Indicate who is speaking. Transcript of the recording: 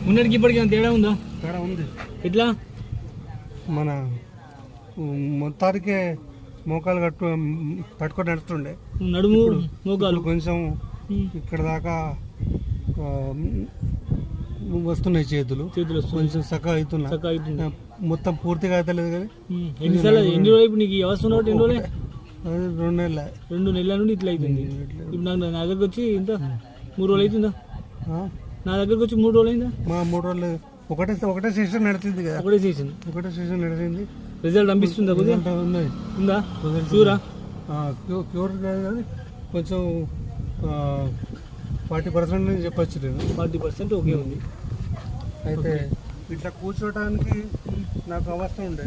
Speaker 1: ఉన్నటికి ఇప్పటికి ఏమైనా తేడా ఉందా?
Speaker 2: తేడా ఉంది.
Speaker 1: ఎట్లా?
Speaker 2: మన మొత్తానికే మోకాలు పట్టుకొని నడుస్తుండే,
Speaker 1: నడుము మోకాలు
Speaker 2: కొంచెం ఇక్కడ దాకా వస్తున్నాయి చేతులు కొంచెం చక్కగా అవుతున్నాయి. మొత్తం పూర్తిగా అవుతలేదు కానీ.
Speaker 1: ఎన్ని రోజులు నీకు ఈ అవస్థ ఉన్నట్టు? ఎన్ని రోజులే?
Speaker 2: 2 నెలల.
Speaker 1: 2 నెలల నుండి ఇట్లా అవుతుంది. ఇప్పుడు నా దగ్గరకు వచ్చి ఇంత 3 రోజులు అవుతుందా? నా దగ్గరకు వచ్చి 3 రోజులు అయిందా?
Speaker 2: 3 రోజులు. ఒకటే సెషన్ నడిచింది కదా. ఒకటే సెషన్ నడిచింది.
Speaker 1: రిజల్ట్ అనిపిస్తుందా? కొద్దిగా ఉందా? క్యూరా?
Speaker 2: క్యూర్ కాదు కానీ కొంచెం 40% చెప్పచ్చు. నేను
Speaker 1: 40% ఓకే ఉంది.
Speaker 2: అయితే ఇట్లా కూర్చోవడానికి నాకు అవస్థ ఉండే.